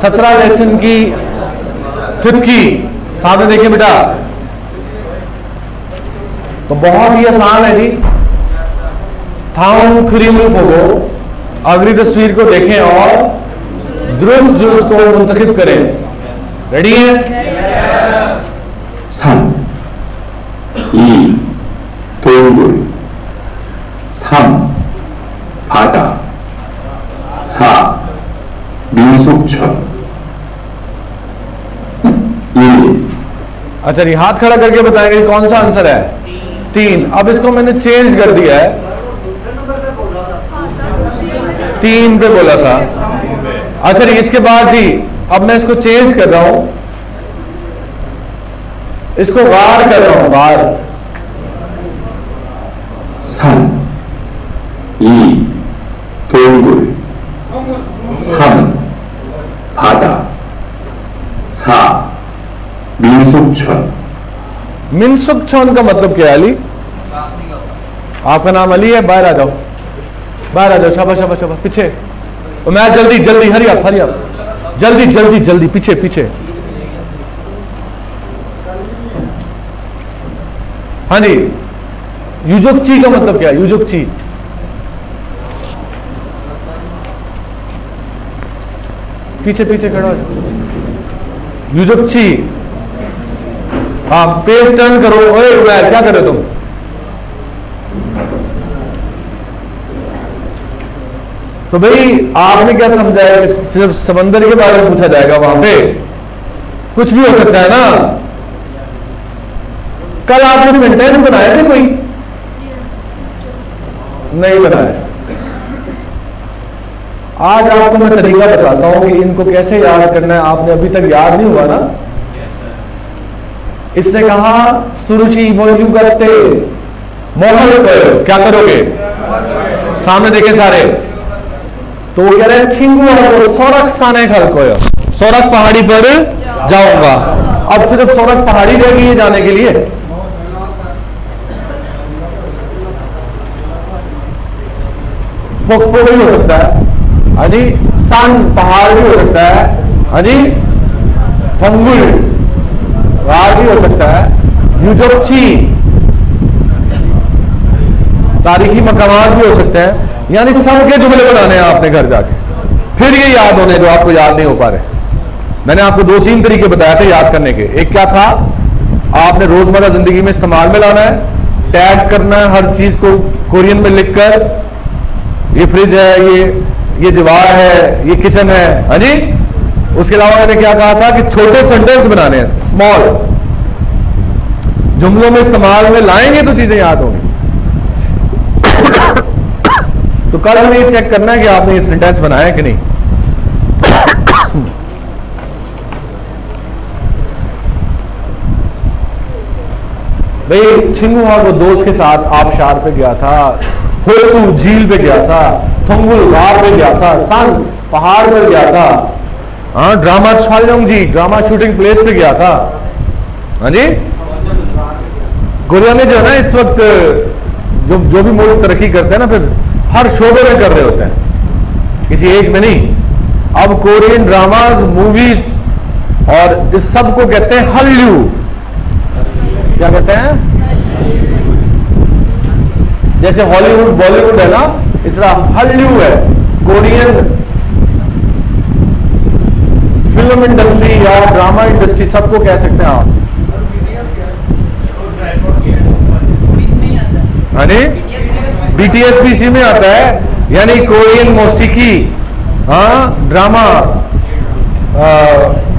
17 lesson की थुटकी सामने देखिए बेटा। तो बहुत ही आसान है जी। थाउन खुरीमुल पोगो, अगली तस्वीर को देखें और दुरुस्त जुल्स को मुंतखब करें। रेडी है? 3, 2, 동굴, 3, 바다, 4, 민속촌, 1। अच्छा जी, हाथ खड़ा करके बताएंगे कौन सा आंसर है? 3। अब इसको मैंने चेंज कर दिया है, 3 पे बोला था। अच्छा जी, इसके बाद जी अब मैं इसको चेंज कर रहा हूं, इसको वार कर रहा हूं, वार। 3, 2, 동굴, 3, 바다, 4, 민속촌। मिनसुकछौन का मतलब क्या है अली? आपका नाम अली है? बाहर आ जाओ, बाहर आ जाओ। शाबाश शाबाश शाबाश, पीछे। और मैं जल्दी जल्दी, हरी आप, जल्दी जल्दी जल्दी, पीछे पीछे। हाँ जी, युजुकची का मतलब क्या है? युजुकची पीछे पीछे खड़ा हो जाओ। युजुकची, हाँ पेज टर्न करो। ओए उबैर, क्या कर रहे हो तुम? तो भाई आपने क्या समझा है? सिर्फ समंदर के बारे में पूछा जाएगा वहां पे? कुछ भी हो सकता है ना। कल आपने सेंटेंस बनाए थे कोई? नहीं बनाए। आज आपको मैं तरीका बताता हूं कि इनको कैसे याद करना है। आपने अभी तक याद नहीं हुआ ना। इसने कहा सुरुचि मोयू करते मोहल करो, क्या करोगे? सामने देखे सारे। तो वो कह रहे हैं छिंगू सोरख साने खल को, सोरख पहाड़ी पर जाऊंगा। अब सिर्फ सोरख पहाड़ी रह गई है जाने के लिए। पोकपो भी हो सकता है, हाँ जी। सन पहाड़ भी हो सकता है, हाँ जी। फंगुल पहाड़ भी हो सकता है। युजोक्ची तारीखी मकामात भी हो सकते हैं। यानी सबके जुमले बनाने हैं आपने घर जाके, फिर ये याद होने जो आपको याद नहीं हो पा रहे। मैंने आपको 2-3 तरीके बताए थे याद करने के। एक क्या था? आपने रोजमर्रा जिंदगी में इस्तेमाल में लाना है, टैग करना है हर चीज को कोरियन में लिखकर। ये फ्रिज है, ये दीवार है, ये किचन है, हाँ जी। उसके अलावा मैंने क्या कहा था कि छोटे सेंटेंस बनाने हैं, स्मॉल जुमलों में इस्तेमाल में लाएंगे तो चीजें याद होंगी। तो कल हमें ये चेक करना है कि आपने ये सेंटेंस बनाया कि नहीं। भाई छिंगुआ को दोस्त के साथ आबशार पे गया था, होसू झील पे गया था, थंगुल गार पे गया था, सन पहाड़ पर गया था, हाँ ड्रामा छालयोंग जी ड्रामा शूटिंग प्लेस पे गया था, हाँ जी। कोरिया में जो है ना इस वक्त जो भी मुल्क तरक्की करते हैं ना, फिर हर शोबे में कर रहे होते हैं, किसी एक में नहीं। अब कोरियन ड्रामाज, मूवीज और इस सब को कहते हैं हल्यू। क्या कहते हैं? जैसे हॉलीवुड बॉलीवुड है ना, इस तरह हल्यू है कोरियन फिल्म इंडस्ट्री या ड्रामा इंडस्ट्री, सबको कह सकते हैं आप। हाँ जी, BTS भी इसी में आता है, यानी कोरियन मौसीकी, हाँ ड्रामा,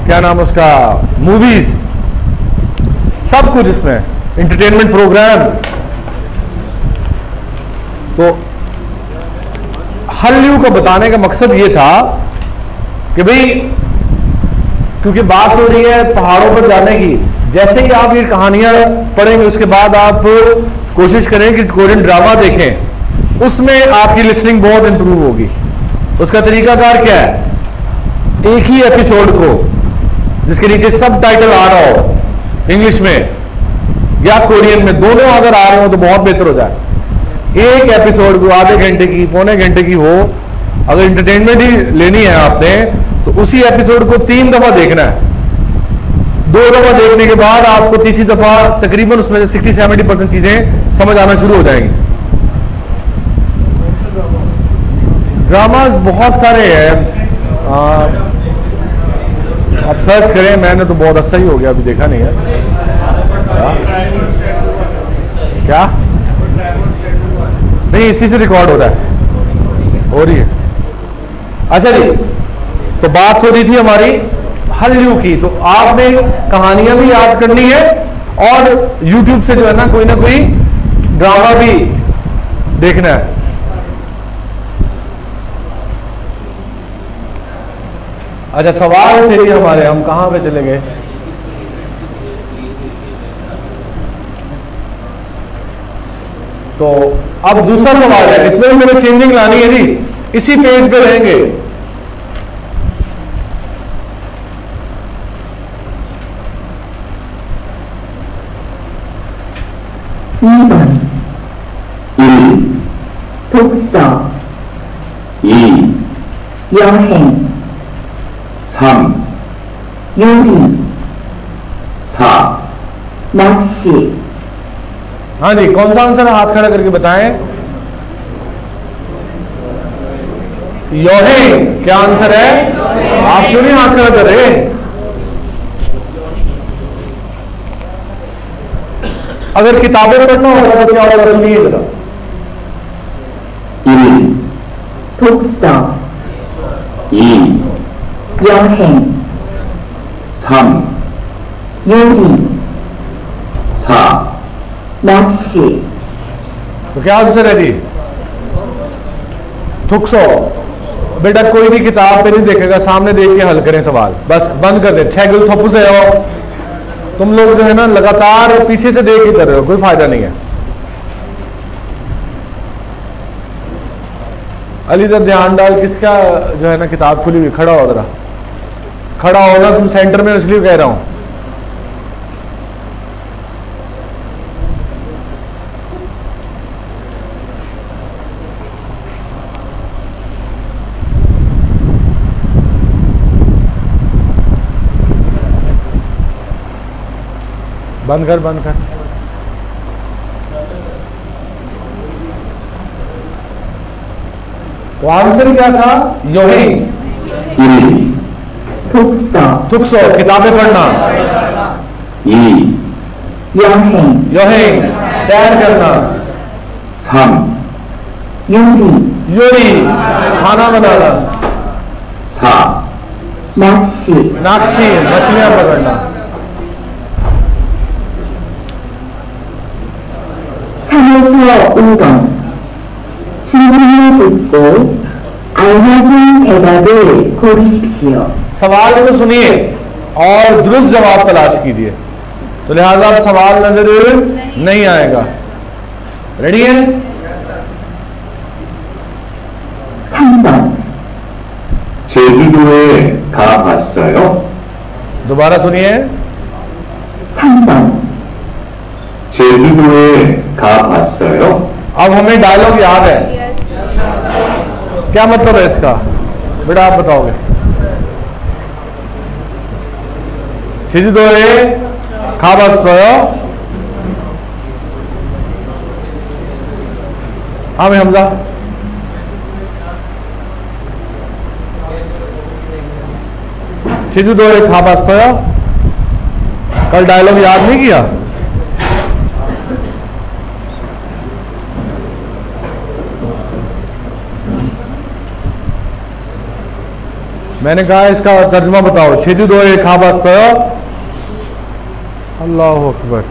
क्या नाम उसका, मूवीज, सब कुछ इसमें, एंटरटेनमेंट प्रोग्राम। तो हल्यू को बताने का मकसद ये था कि भाई क्योंकि बात हो रही है पहाड़ों पर जाने की, जैसे ही आप ये कहानियां पढ़ेंगे उसके बाद आप कोशिश करें कि कोरियन ड्रामा देखें, उसमें आपकी लिसनिंग बहुत इंप्रूव होगी। उसका तरीकाकार क्या है? एक ही एपिसोड को जिसके नीचे सब टाइटल आ रहा हो इंग्लिश में या कोरियन में, दोनों अगर आ रहे हो तो बहुत बेहतर हो जाए। एक एपिसोड को आधे घंटे की, पौने घंटे की हो, अगर एंटरटेनमेंट ही लेनी है आपने, तो उसी एपिसोड को 3 दफा देखना है। 2 दफा देखने के बाद आपको तीसरी दफा तकरीबन उसमें से 60-70% चीजें समझ आना शुरू हो जाएंगी। ड्रामाज बहुत सारे हैं, आप सर्च करें। मैंने तो बहुत अच्छा ही हो गया, अभी देखा नहीं है। क्या नहीं, इसी से रिकॉर्ड हो रहा है, हो रही है। अच्छा जी, तो बात हो रही थी हमारी हल्लू की। तो आपने कहानियां भी याद करनी है और YouTube से जो है ना कोई ड्रामा भी देखना है। अच्छा, सवाल थे जी हमारे, हम कहां पे चले गए? तो अब दूसरा सवाल है, इसमें भी मुझे चेंजिंग लानी है जी, इसी पेज पे रहेंगे। 2번 1. 독서 2. 여행 3. 요리 4. 낚시 हाँ जी, कौन सा आंसर है? हाथ खड़ा करके बताएं। योहेंग क्या आंसर है? आप क्यों नहीं हाथ खड़ा कर रहे? अगर किताबें पढ़ना होगा तो क्या होगा? सुनिए जरा। 1. 독서 2. 여행 3. 요리 4. 낚시 तो क्या आंसर है जी? थुक्सो। बेटा कोई भी किताब पे नहीं देखेगा, सामने देख के हल करें सवाल, बस बंद कर दे। छेगल थप्पू से हो तुम लोग, जो है ना लगातार पीछे से देख ही कर रहे हो, कोई फायदा नहीं है। अली इधर ध्यान डाल, किसका जो है ना किताब खुली हुई? खड़ा हो जरा, खड़ा होना, तुम सेंटर में, इसलिए कह रहा हूं। बंद कर, बंद कर। तो आंसर क्या था? योहेंग। 1. 독서 थुक्सो किताबें पढ़ना। 2. 여행 योहेंग सैर करना। 3. 요리 योरी खाना बनाना। 4. 낚시 नाक्षी मछलियां पकड़ना। 3에서 5번 질문을 듣고 알맞은 대답을 고르십시오. सवाल को सुनिए और दुरुस्त जवाब तलाश कीजिए। तो लिहाजा अब सवाल नजर नहीं आएगा। रेडी है? 3번 제주도에 가봤어요? दोबारा सुनिए। 3번 제주도에 가봤어요? अब हमें डायलॉग याद है, क्या मतलब है इसका? बेटा आप बताओगे। 제주도에 가봤어요? हाँ मैं हमजा। 제주도에 가봤어요? कल डायलॉग याद नहीं किया? मैंने कहा इसका तर्जुमा बताओ। 제주도에 가봤어요? अल्लाह अकबर।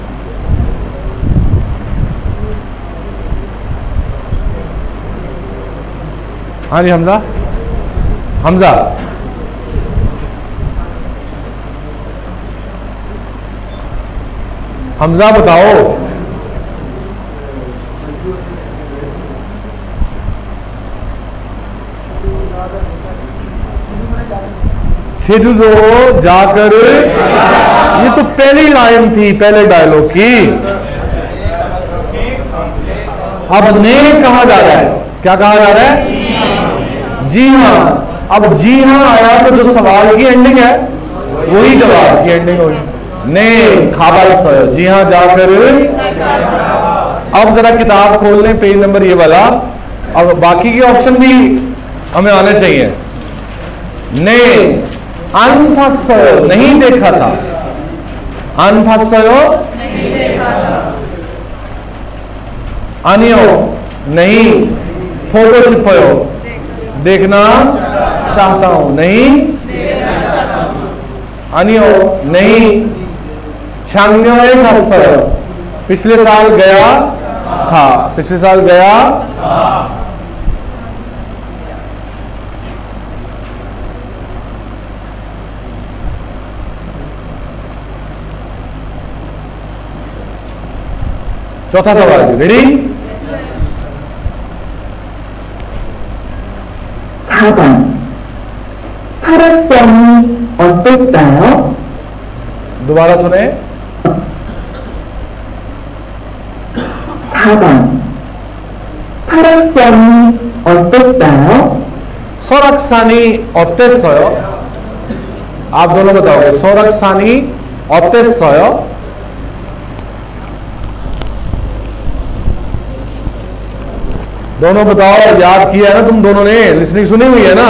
हाँ जी हमजा, हमजा हमजा बताओ। 제주도 जाकर, ये तो पहली लाइन थी पहले डायलॉग की। अब ने कहा जा रहा है, क्या कहा जा रहा है? जी हाँ, अब जी हाँ आया तो जो सवाल की एंडिंग है वही जवाब की एंडिंग होगी। ने खाबस्सयो, जी हाँ जाकर। अब जरा किताब खोल लें, पेज नंबर ये वाला। अब बाकी के ऑप्शन भी हमें आने चाहिए। ने अनफस्सयो, नहीं देखा था। अनफस्सयो अनियो, नहीं। फोटो छिपयो, देखना चाहता हूं, नहीं। अनियो, नहीं। छांग्यो एक हस्सयो, पिछले साल गया था, पिछले साल गया। चौथा सवाल, रेडी? 4번. 설악산이 어땠어요? दोबारा सुने। 4번. 설악산이 어땠어요? 설악산이 어땠어요? आप दोनों बताओगे। 설악산이 어땠어요? दोनों बताओ, याद किया है ना तुम दोनों ने, लिसनिंग सुनी हुई है ना।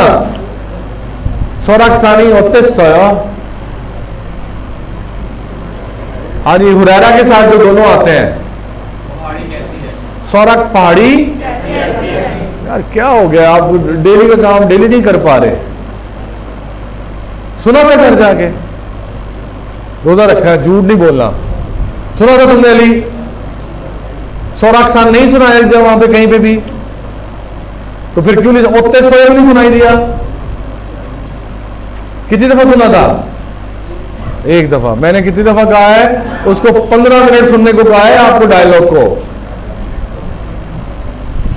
설악산이 어땠어요? हाँ जी, हुरैरा के साथ जो दोनों आते हैं। सौरख पहाड़ी यार क्या हो गया, आप डेली का काम डेली नहीं कर पा रहे। सुना था घर जाके, रोजा रखा है, झूठ नहीं बोलना। सुना था तुमने अली? सौराख्सान नहीं सुना है जब वहां पे कहीं पे भी, तो फिर क्यों नहीं? उत्ते सोए नहीं सुनाई दिया? कितनी दफा सुना था? एक दफा। मैंने कितनी दफा कहा है उसको? 15 मिनट सुनने को कहा है आपको, डायलॉग को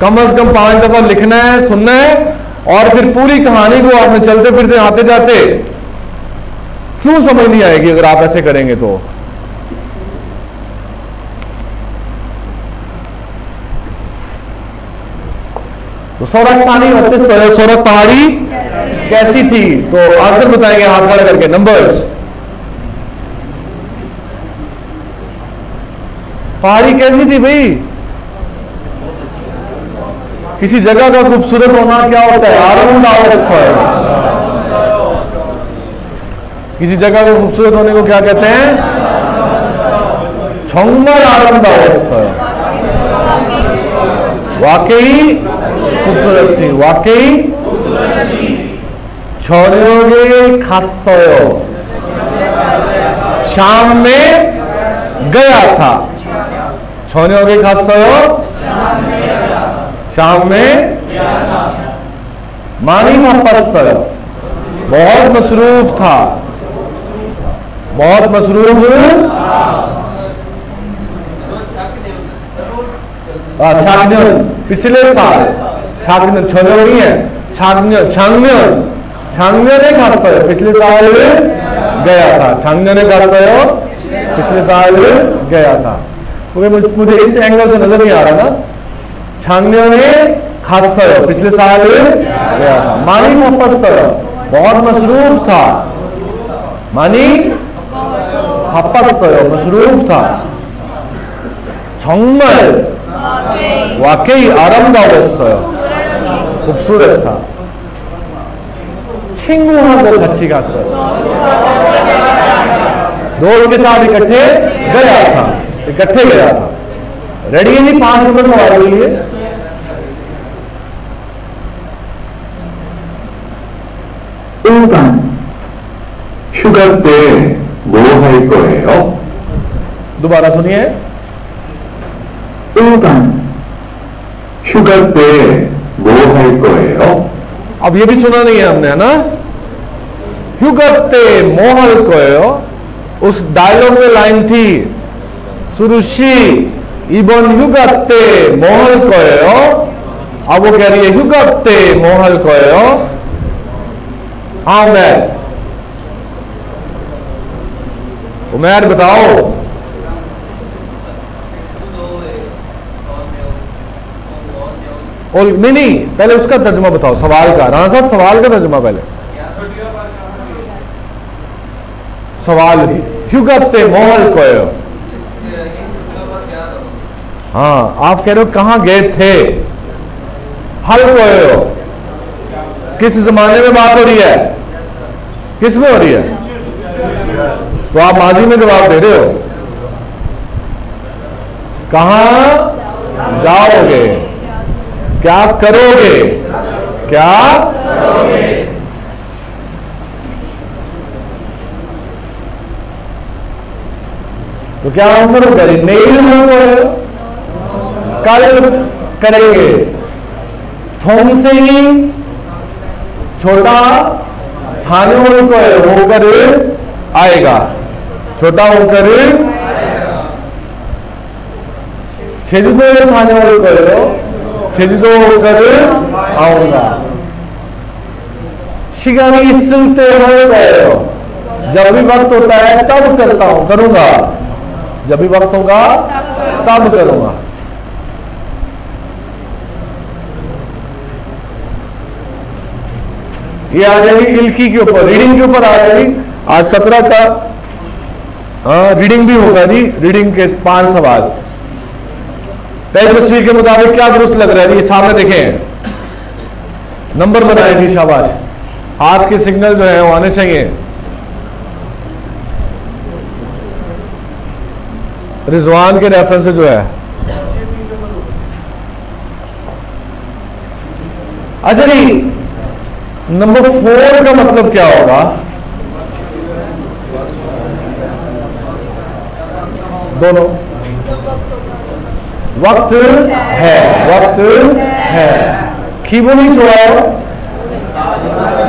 कम से कम 5 दफा लिखना है, सुनना है, और फिर पूरी कहानी को आपने चलते फिरते आते जाते, क्यों समझ नहीं आएगी अगर आप ऐसे करेंगे तो? सौरक्षानी सौरभ पहाड़ी कैसी थी? तो आंसर बताएंगे हाथ खड़ा करके, नंबर्स। पहाड़ी कैसी थी भाई? किसी जगह का खूबसूरत होना क्या होता है? आरंदावस्सयो। किसी जगह को खूबसूरत होने को क्या कहते हैं? 정말 आरंदावस्सयो। वाकई खूबसूरत थी, वाकई। 저녁에 갔어요, शाम में गया था। 저녁에 갔어요, शाम में। 많이 바빴어요, बहुत मसरूफ था, बहुत मसरूफ। 작년 पिछले साल, 작년 저녁 नहीं है, 작년에 갔어요, पिछले साल गया था। 작년에 갔어요, पिछले साल गया था। मुझे इस एंगल से नजर नहीं आ रहा ना। 작년에 갔어요, पिछले साल गया था। 많이 바빴어요, बहुत मसरूफ था। 많이 바빴어요, मसरूफ था। 정말 वाकई आरामदायक, खूबसूरत था। 친구하고 같이 갔어요, दोस्त के साथ इकट्ठे गया था, इकट्ठे गया था। रेडी है जी? 5 नंबर सवाल के लिए। 휴가 때 뭐 할 거예요? दोबारा सुनिए। 1번. 휴가 때 뭐 할 거예요? अब ये भी सुना नहीं है हमने, है ना? 휴가 때 뭐 할 거예요? उस डायलॉग में लाइन थी सुरुशी 이번 휴가 때 뭐 할 거예요? अब वो कह रही है 휴가 때 뭐 할 거예요? हाँ उमैर बताओ। और नहीं नहीं, पहले उसका तर्जुमा बताओ सवाल का। राणा साहब सवाल का तर्जुमा पहले। सवाल ह्युगते मोहल कोयो। हाँ, आप कह रहे हो कहां गए थे। हल कोयो, किस जमाने में बात हो रही है, किस में हो रही है? तो आप माजी में जवाब दे रहे हो। कहां जाओगे, क्या करोगे, क्या करोगे? तो क्या आंसर होगा? नहीं कल करेंगे। थोम से ही छोटा थाने होकर आएगा, छोटा होकर छेदो थाने छेदो होकर आऊंगा। शिगानी सुनते हो, जब भी वक्त होता है तब करता हूं, करूंगा। जब भी वक्त होगा तब करूंगा। ये आ जाएगी इल्की के ऊपर, रीडिंग के ऊपर आ जाएगी। आज 17 का रीडिंग भी होगा जी। रीडिंग के 5 सवाल। पहली तस्वीर के मुताबिक क्या दुरुस्त लग रहा है जी? सामने देखें, नंबर बनाए जी, शाबाश। हाथ के सिग्नल जो है वो आने चाहिए। रिजवान के रेफरेंस से जो है। अच्छा जी, नंबर 4 का मतलब क्या होगा? दोनों वक्त है, वक्त है। खीबो नहीं छोड़ा,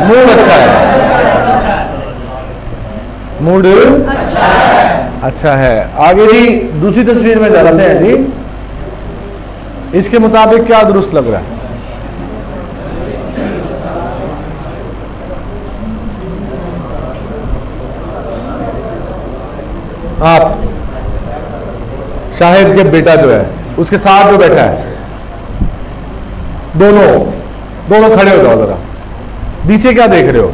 मूड अच्छा है, मूड अच्छा है। आगे जी दूसरी तस्वीर में जाते हैं जी। इसके मुताबिक क्या दुरुस्त लग रहा है? आप शाहिद के बेटा जो है उसके साथ जो बैठा है, दोनों खड़े हो जाओ जरा। पीछे क्या देख रहे हो?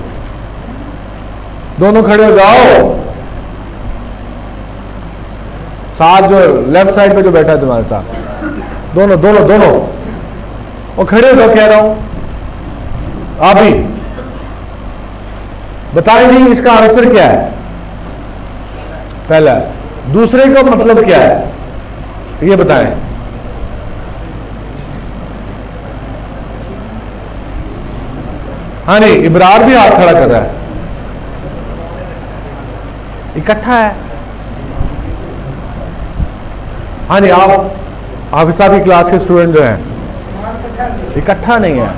दोनों खड़े हो जाओ। साथ जो लेफ्ट साइड पे जो बैठा है तुम्हारे साथ, दोनों और खड़े हो जाओ, कह रहा हूं। आप भी बताएं नहीं इसका आंसर क्या है? पहला, दूसरे का मतलब क्या है ये बताएं। हाँ नहीं, इब्रार भी हाथ खड़ा कर रहा है, इकट्ठा है। हाँ नहीं, आप हाफिज साहब की क्लास के स्टूडेंट जो हैं, इकट्ठा नहीं है,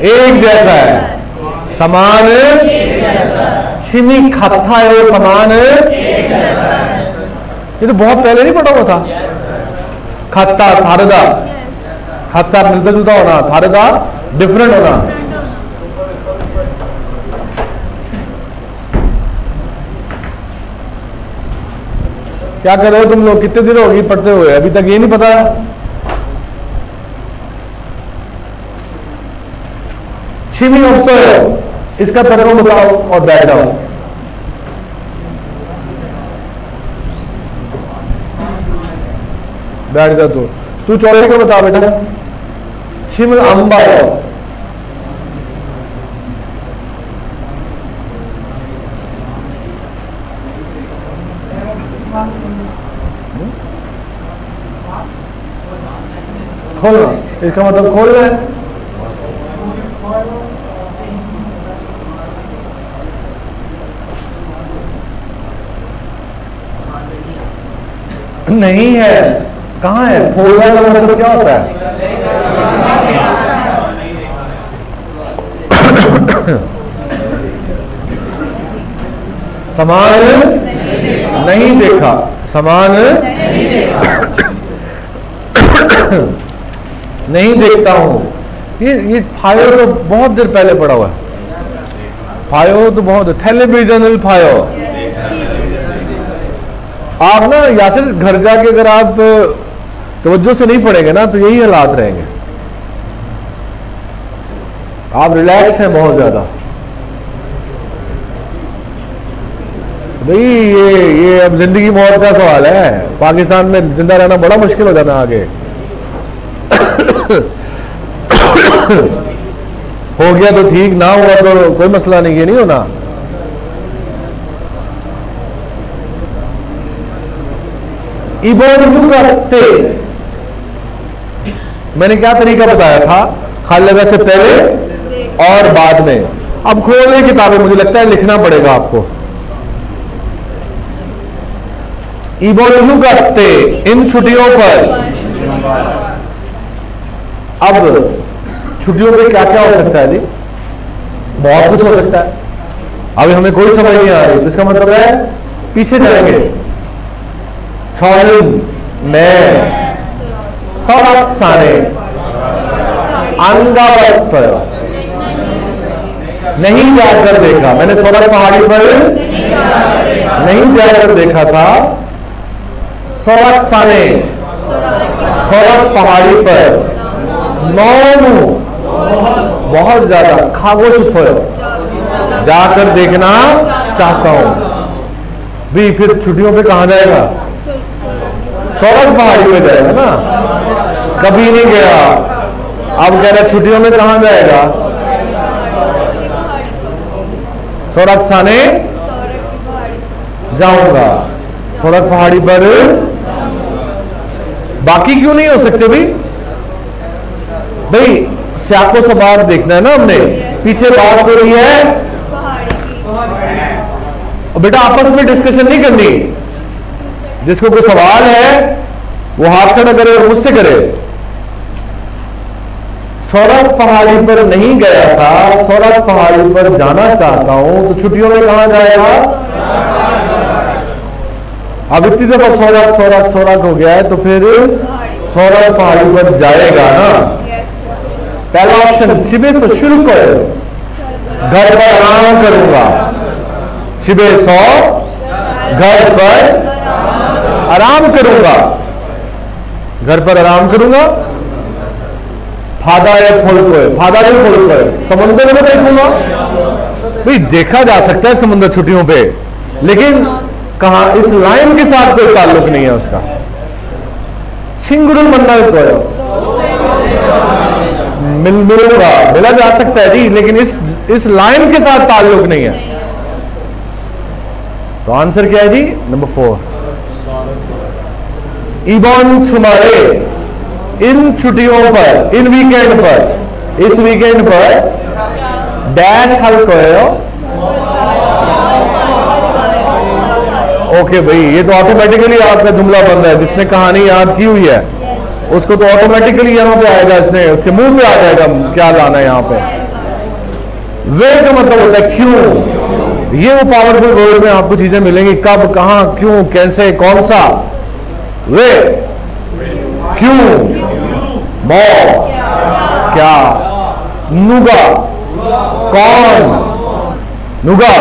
एक जैसा है, समान शिमी खत्ता है वो समान। ये तो बहुत पहले नहीं पढ़ा हुआ था। खत्ता थारदा, खत्ता मिलता जुलता होना, थारदा डिफरेंट होना। क्या कर रहे हो तुम लोग? कितने दिन होगी पढ़ते हुए, अभी तक ये नहीं पता? शिमी अफसर, इसका तर्जुमा बताओ और बैठ जाओ। बैठ जा तू चौड़े का बता बेटा। शिम अंबा खोलना, इसका मतलब खोल रहे हैं। नहीं है, कहां है? खोलना का मतलब क्या होता है? समान नहीं देखा, समान नहीं देखता हूं। ये फायो तो बहुत देर पहले पड़ा हुआ है। फायो तो बहुत, टेलीविजन फायो। आप ना यासिर घर जाके अगर आप तवज्जो से नहीं पढ़ेंगे ना तो यही हालात रहेंगे। आप रिलैक्स हैं बहुत ज्यादा भाई। ये अब जिंदगी मौत का सवाल है। पाकिस्तान में जिंदा रहना बड़ा मुश्किल हो जाना आगे। हो गया तो ठीक, ना हुआ तो कोई मसला नहीं, ये नहीं होना। करते मैंने क्या तरीका बताया था, खाली लगा से पहले और बाद में। अब खोलिए किताबें, मुझे लगता है लिखना पड़ेगा आपको। इबोलू करते इन छुट्टियों पर। अब छुट्टियों पे क्या क्या हो सकता है जी? बहुत कुछ हो सकता है। अभी हमें कोई समझ नहीं आ रही, तो इसका मतलब है पीछे जाएंगे। में सारे नहीं जाकर देखा मैंने, सोलर पहाड़ी पर नहीं जाकर देखा था। सोलर पहाड़ी पर नौनु बहुत ज्यादा खागोश पर जाकर देखना चाहता हूं। भी फिर छुट्टियों पे कहां जाएगा? सोलर पहाड़ी पे जाएगा ना, कभी नहीं गया। अब कह रहा छुट्टियों में कहां जाएगा? सोरक्साने जाऊंगा, सोरक पहाड़ी पर। बाकी क्यों नहीं हो सकते भाई स्याको सवाल देखना है ना हमने। पीछे बात हो रही है, बेटा आपस में डिस्कशन नहीं करनी। जिसको कोई सवाल है वो हाथ खड़ा करे और मुझसे करे। सोरक पहाड़ी पर नहीं गया था, सोरक पहाड़ी पर जाना चाहता हूं, तो छुट्टियों में कहां जाएगा? अब इतनी दफा सोरक सोरक सोरक हो गया है, तो फिर सोरक पहाड़ी पर जाएगा ना। पहला ऑप्शन चिबे से शुरू करो, घर पर आराम करूंगा। चिबे सो घर पर आराम करूंगा, घर पर आराम करूंगा। फादा या फुल को समुद्र में देखूंगा। भाई देखा जा सकता है समुद्र छुट्टियों पे, लेकिन कहा इस लाइन के साथ कोई ताल्लुक नहीं है उसका। छिंगुरुल मंडल को मिलूंगा, मिला जा सकता है जी, लेकिन इस लाइन के साथ ताल्लुक नहीं है। तो आंसर क्या है जी? नंबर 4। इबॉन छुमारे इन छुट्टियों पर, इन वीकेंड पर, इस वीकेंड पर डैश हल करो। ओके भाई, ये तो ऑटोमेटिकली आपका जुमला बन रहा है। जिसने कहानी याद की हुई है उसको तो ऑटोमेटिकली यहां पे आएगा, इसने उसके मुंह पे आ जाएगा क्या लाना है यहां पे। वे का मतलब होता है क्यों। ये वो पावरफुल वर्ड में आपको चीजें मिलेंगी, कब, कहां, क्यों, कैसे, कौन सा। वे, क्यों, मौ, क्या, नुगा, कौन, नुगा,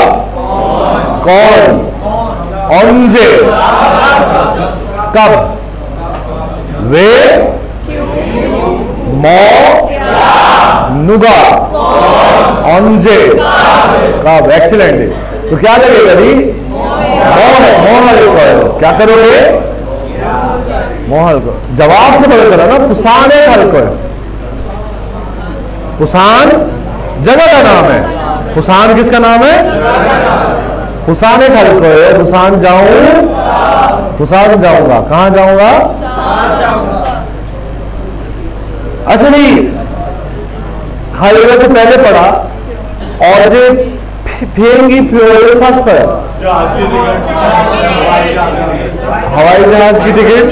कौन, औंजे, कब, वे, मौ, नुगा, औंजे, कब। एक्सीलेंट। तो क्या लगेगा जी? मोहल। क्या करोगे? मोहल को। जवाब से पता चला ना, पुसान एक हल को है। पुसान जगह का नाम है। पुसान किसका नाम है? पुसान एक हल को है। पुसान जाऊं, पुसान जाऊंगा। कहां जाऊंगा? असली खाली से पहले पढ़ा और जे फेंगी प्योर सस्त है। हवाई जहाज की टिकट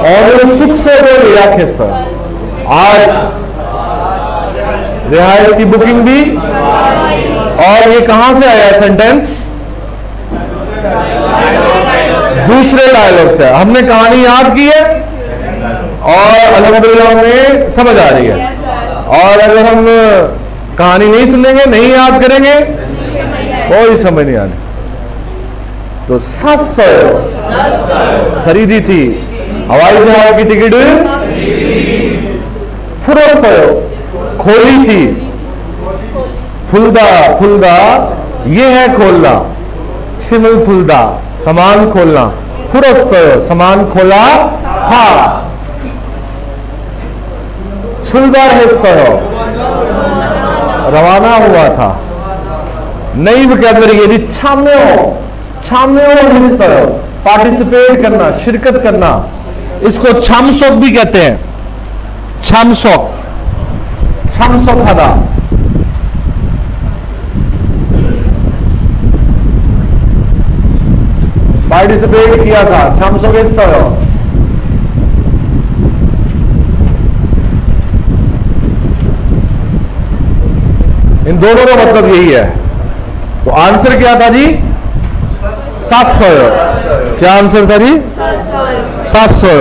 और सुख से वो लिया खिस्सा। आज रिहाइश की बुकिंग भी। और ये कहां से आया सेंटेंस? दूसरे डायलॉग से। हमने कहानी याद की है और अल्हम्दुलिल्लाह में समझ आ रही है। और अगर हम कहानी नहीं सुनेंगे, नहीं याद करेंगे, कोई समझ नहीं आने। तो 700 खरीदी थी हवाई जहाज की टिकट। 풀었어요, खोली थी, फुलदा, ये है खोलना, छिमल फुलदा, सामान खोलना, 풀었어요, सामान खोला था, 출발했어요, रवाना हुआ था। नई वोकैबुलरी यदि 참여했어요, पार्टिसिपेट करना, शिरकत करना, इसको 참석 भी कहते हैं, 참석하다। पार्टिसिपेट किया था, 참석했어요। इन दोनों का मतलब यही है। तो आंसर क्या था जी? 700। क्या आंसर था जी? 700।